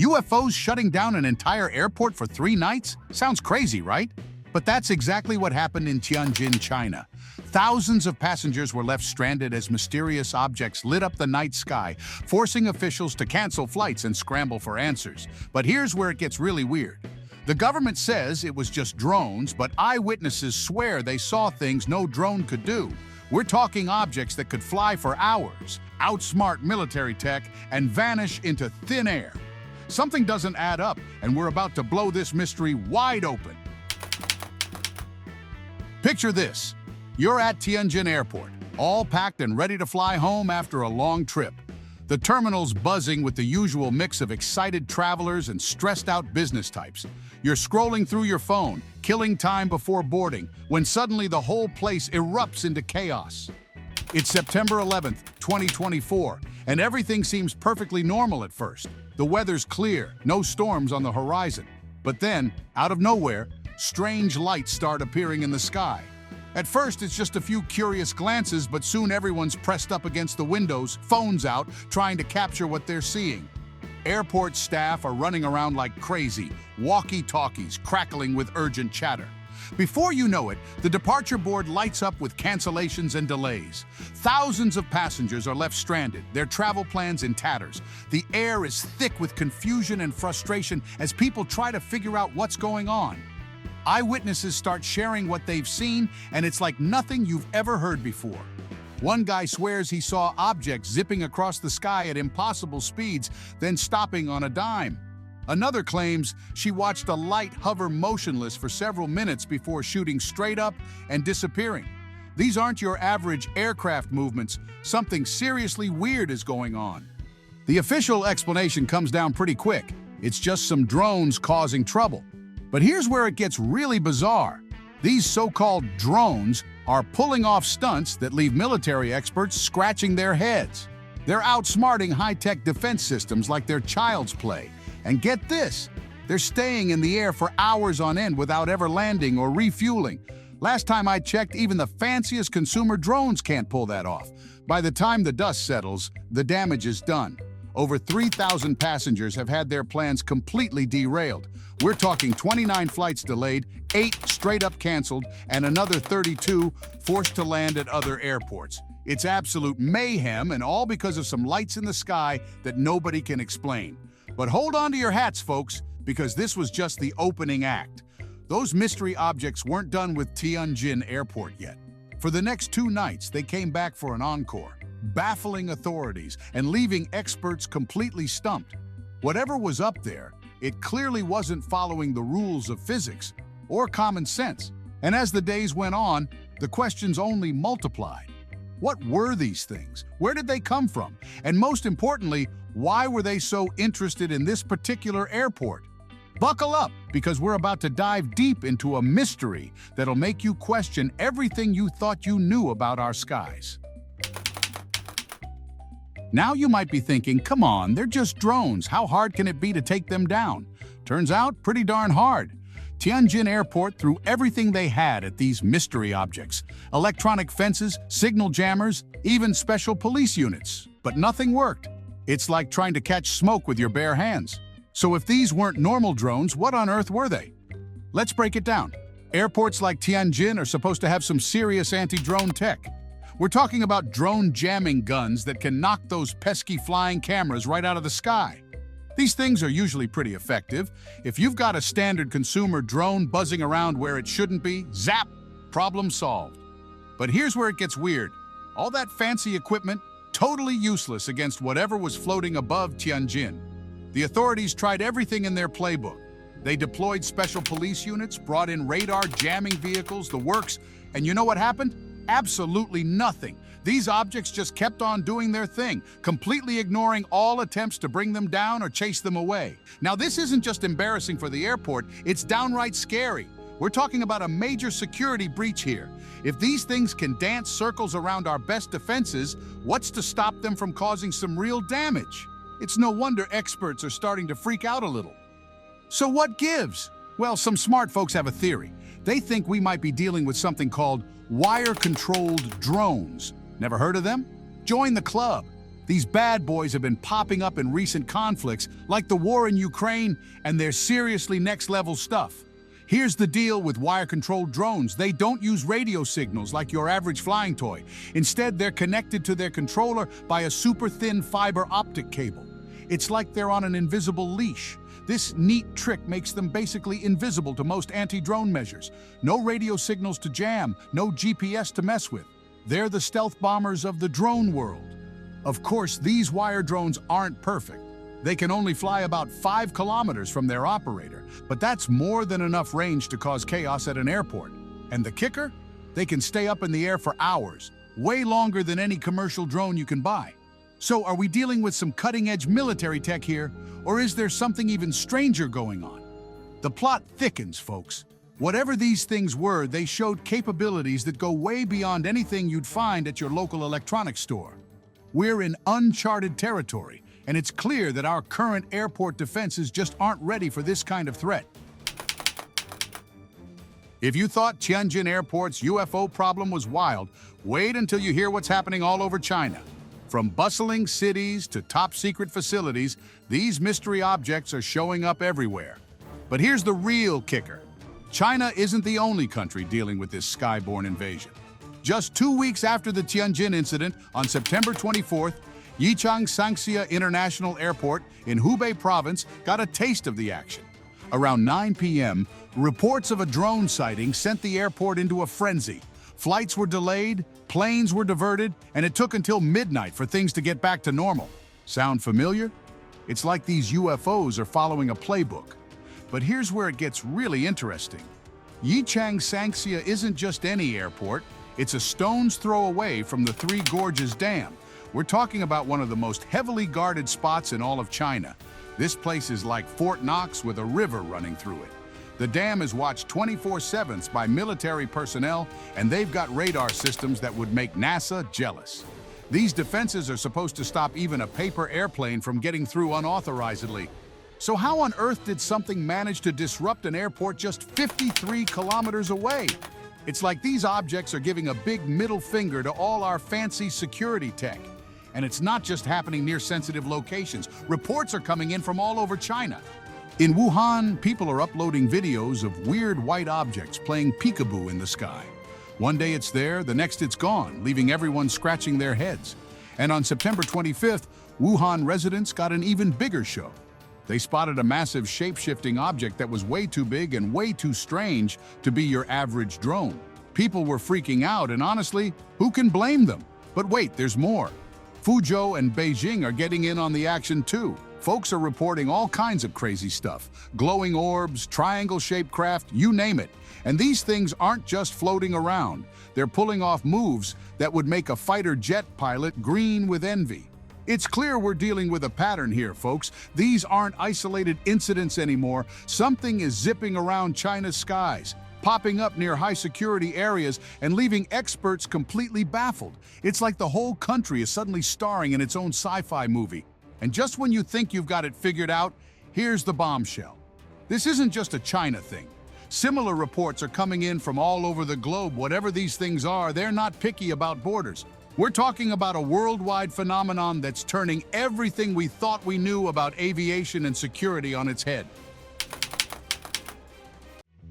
UFOs shutting down an entire airport for 3 nights? Sounds crazy, right? But that's exactly what happened in Tianjin, China. Thousands of passengers were left stranded as mysterious objects lit up the night sky, forcing officials to cancel flights and scramble for answers. But here's where it gets really weird. The government says it was just drones, but eyewitnesses swear they saw things no drone could do. We're talking objects that could fly for hours, outsmart military tech, and vanish into thin air. Something doesn't add up, and we're about to blow this mystery wide open. Picture this. You're at Tianjin Airport, all packed and ready to fly home after a long trip. The terminal's buzzing with the usual mix of excited travelers and stressed-out business types. You're scrolling through your phone, killing time before boarding, when suddenly the whole place erupts into chaos. It's September 11th, 2024, and everything seems perfectly normal at first. The weather's clear, no storms on the horizon. But then, out of nowhere, strange lights start appearing in the sky. At first, it's just a few curious glances, but soon everyone's pressed up against the windows, phones out, trying to capture what they're seeing. Airport staff are running around like crazy, walkie-talkies crackling with urgent chatter. Before you know it, the departure board lights up with cancellations and delays. Thousands of passengers are left stranded, their travel plans in tatters. The air is thick with confusion and frustration as people try to figure out what's going on. Eyewitnesses start sharing what they've seen, and it's like nothing you've ever heard before. One guy swears he saw objects zipping across the sky at impossible speeds, then stopping on a dime. Another claims she watched a light hover motionless for several minutes before shooting straight up and disappearing. These aren't your average aircraft movements. Something seriously weird is going on. The official explanation comes down pretty quick. It's just some drones causing trouble. But here's where it gets really bizarre. These so-called drones are pulling off stunts that leave military experts scratching their heads. They're outsmarting high-tech defense systems like they're child's play. And get this, they're staying in the air for hours on end without ever landing or refueling. Last time I checked, even the fanciest consumer drones can't pull that off. By the time the dust settles, the damage is done. Over 3,000 passengers have had their plans completely derailed. We're talking 29 flights delayed, 8 straight up canceled, and another 32 forced to land at other airports. It's absolute mayhem, and all because of some lights in the sky that nobody can explain. But hold on to your hats, folks, because this was just the opening act. Those mystery objects weren't done with Tianjin Airport yet. For the next 2 nights, they came back for an encore, baffling authorities and leaving experts completely stumped. Whatever was up there, it clearly wasn't following the rules of physics or common sense. And as the days went on, the questions only multiplied. What were these things? Where did they come from? And most importantly, why were they so interested in this particular airport? Buckle up, because we're about to dive deep into a mystery that'll make you question everything you thought you knew about our skies. Now you might be thinking, come on, they're just drones. How hard can it be to take them down? Turns out, pretty darn hard. Tianjin Airport threw everything they had at these mystery objects. Electronic fences, signal jammers, even special police units. But nothing worked. It's like trying to catch smoke with your bare hands. So if these weren't normal drones, what on earth were they? Let's break it down. Airports like Tianjin are supposed to have some serious anti-drone tech. We're talking about drone jamming guns that can knock those pesky flying cameras right out of the sky. These things are usually pretty effective. If you've got a standard consumer drone buzzing around where it shouldn't be, zap, problem solved. But here's where it gets weird. All that fancy equipment, totally useless against whatever was floating above Tianjin. The authorities tried everything in their playbook. They deployed special police units, brought in radar jamming vehicles, the works, and you know what happened? Absolutely nothing. These objects just kept on doing their thing, completely ignoring all attempts to bring them down or chase them away. Now, this isn't just embarrassing for the airport, it's downright scary. We're talking about a major security breach here. If these things can dance circles around our best defenses, what's to stop them from causing some real damage? It's no wonder experts are starting to freak out a little. So what gives? Well, some smart folks have a theory. They think we might be dealing with something called wire-controlled drones. Never heard of them? Join the club. These bad boys have been popping up in recent conflicts, like the war in Ukraine, and they're seriously next-level stuff. Here's the deal with wire-controlled drones. They don't use radio signals like your average flying toy. Instead, they're connected to their controller by a super-thin fiber optic cable. It's like they're on an invisible leash. This neat trick makes them basically invisible to most anti-drone measures. No radio signals to jam, no GPS to mess with. They're the stealth bombers of the drone world. Of course, these wire drones aren't perfect. They can only fly about 5 kilometers from their operator, but that's more than enough range to cause chaos at an airport. And the kicker? They can stay up in the air for hours, way longer than any commercial drone you can buy. So are we dealing with some cutting-edge military tech here, or is there something even stranger going on? The plot thickens, folks. Whatever these things were, they showed capabilities that go way beyond anything you'd find at your local electronics store. We're in uncharted territory, and it's clear that our current airport defenses just aren't ready for this kind of threat. If you thought Tianjin Airport's UFO problem was wild, wait until you hear what's happening all over China. From bustling cities to top-secret facilities, these mystery objects are showing up everywhere. But here's the real kicker. China isn't the only country dealing with this skyborne invasion. Just 2 weeks after the Tianjin incident, on September 24th, Yichang Sanxia International Airport in Hubei province got a taste of the action. Around 9 p.m., reports of a drone sighting sent the airport into a frenzy. Flights were delayed, planes were diverted, and it took until midnight for things to get back to normal. Sound familiar? It's like these UFOs are following a playbook. But here's where it gets really interesting. Yichang Sanxia isn't just any airport. It's a stone's throw away from the Three Gorges Dam. We're talking about one of the most heavily guarded spots in all of China. This place is like Fort Knox with a river running through it. The dam is watched 24/7 by military personnel, and they've got radar systems that would make NASA jealous. These defenses are supposed to stop even a paper airplane from getting through unauthorizedly. So how on earth did something manage to disrupt an airport just 53 kilometers away? It's like these objects are giving a big middle finger to all our fancy security tech. And it's not just happening near sensitive locations. Reports are coming in from all over China. In Wuhan, people are uploading videos of weird white objects playing peekaboo in the sky. One day it's there, the next it's gone, leaving everyone scratching their heads. And on September 25th, Wuhan residents got an even bigger show. They spotted a massive shape-shifting object that was way too big and way too strange to be your average drone. People were freaking out, and honestly, who can blame them? But wait, there's more. Fuzhou and Beijing are getting in on the action too. Folks are reporting all kinds of crazy stuff. Glowing orbs, triangle-shaped craft, you name it. And these things aren't just floating around. They're pulling off moves that would make a fighter jet pilot green with envy. It's clear we're dealing with a pattern here, folks. These aren't isolated incidents anymore. Something is zipping around China's skies, popping up near high-security areas and leaving experts completely baffled. It's like the whole country is suddenly starring in its own sci-fi movie. And just when you think you've got it figured out, here's the bombshell. This isn't just a China thing. Similar reports are coming in from all over the globe. Whatever these things are, they're not picky about borders. We're talking about a worldwide phenomenon that's turning everything we thought we knew about aviation and security on its head.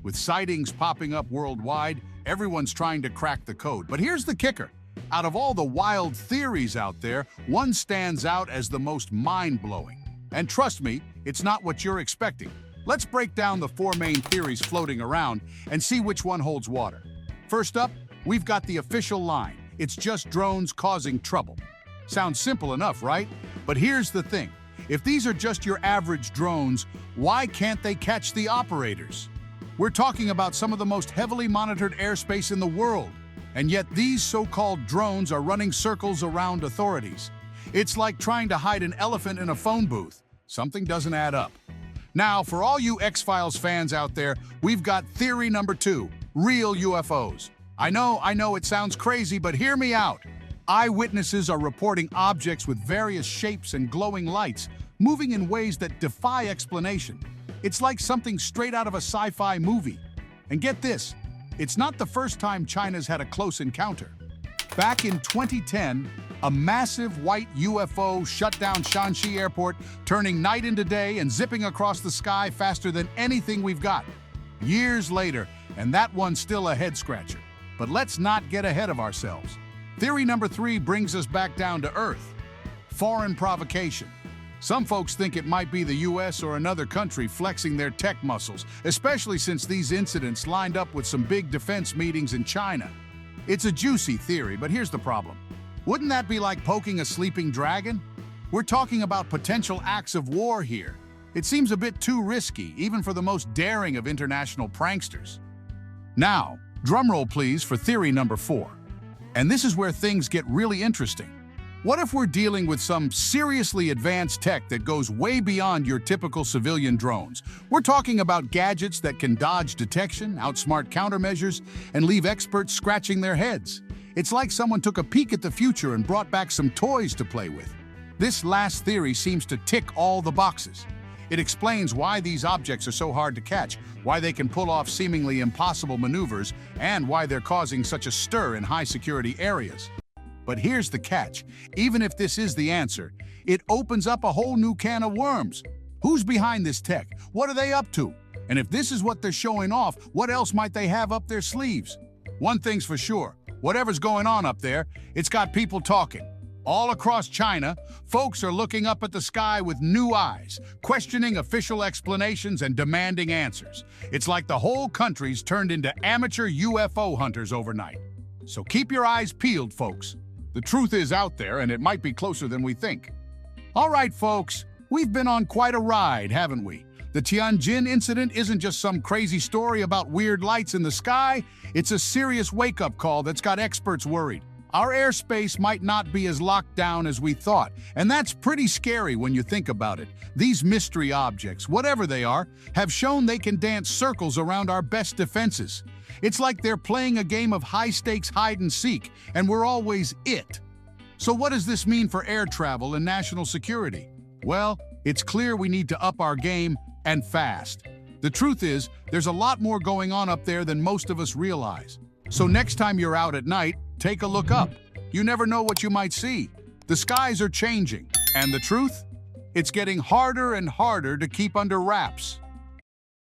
With sightings popping up worldwide, everyone's trying to crack the code. But here's the kicker. Out of all the wild theories out there, one stands out as the most mind-blowing. And trust me, it's not what you're expecting. Let's break down the 4 main theories floating around and see which one holds water. First up, we've got the official line. It's just drones causing trouble. Sounds simple enough, right? But here's the thing. If these are just your average drones, why can't they catch the operators? We're talking about some of the most heavily monitored airspace in the world. And yet these so-called drones are running circles around authorities. It's like trying to hide an elephant in a phone booth. Something doesn't add up. Now, for all you X-Files fans out there, we've got theory number 2, real UFOs. I know it sounds crazy, but hear me out. Eyewitnesses are reporting objects with various shapes and glowing lights, moving in ways that defy explanation. It's like something straight out of a sci-fi movie. And get this, it's not the first time China's had a close encounter. Back in 2010, A massive white UFO shut down Shanxi Airport, turning night into day and zipping across the sky faster than anything we've got. Years later, and that one's still a head-scratcher. But let's not get ahead of ourselves. Theory number 3 brings us back down to Earth. Foreign provocation. Some folks think it might be the US or another country flexing their tech muscles, especially since these incidents lined up with some big defense meetings in China. It's a juicy theory, but here's the problem. Wouldn't that be like poking a sleeping dragon? We're talking about potential acts of war here. It seems a bit too risky, even for the most daring of international pranksters. Now, drumroll please for theory number 4. And this is where things get really interesting. What if we're dealing with some seriously advanced tech that goes way beyond your typical civilian drones? We're talking about gadgets that can dodge detection, outsmart countermeasures, and leave experts scratching their heads. It's like someone took a peek at the future and brought back some toys to play with. This last theory seems to tick all the boxes. It explains why these objects are so hard to catch, why they can pull off seemingly impossible maneuvers, and why they're causing such a stir in high-security areas. But here's the catch. Even if this is the answer, it opens up a whole new can of worms. Who's behind this tech? What are they up to? And if this is what they're showing off, what else might they have up their sleeves? One thing's for sure, whatever's going on up there, it's got people talking. All across China, folks are looking up at the sky with new eyes, questioning official explanations and demanding answers. It's like the whole country's turned into amateur UFO hunters overnight. So keep your eyes peeled, folks. The truth is out there, and it might be closer than we think. All right, folks, we've been on quite a ride, haven't we? The Tianjin incident isn't just some crazy story about weird lights in the sky. It's a serious wake-up call that's got experts worried. Our airspace might not be as locked down as we thought, and that's pretty scary when you think about it. These mystery objects, whatever they are, have shown they can dance circles around our best defenses. It's like they're playing a game of high-stakes hide-and-seek, and we're always it. So what does this mean for air travel and national security? Well, it's clear we need to up our game, and fast. The truth is, there's a lot more going on up there than most of us realize. So next time you're out at night, take a look up. You never know what you might see. The skies are changing, and the truth? It's getting harder and harder to keep under wraps.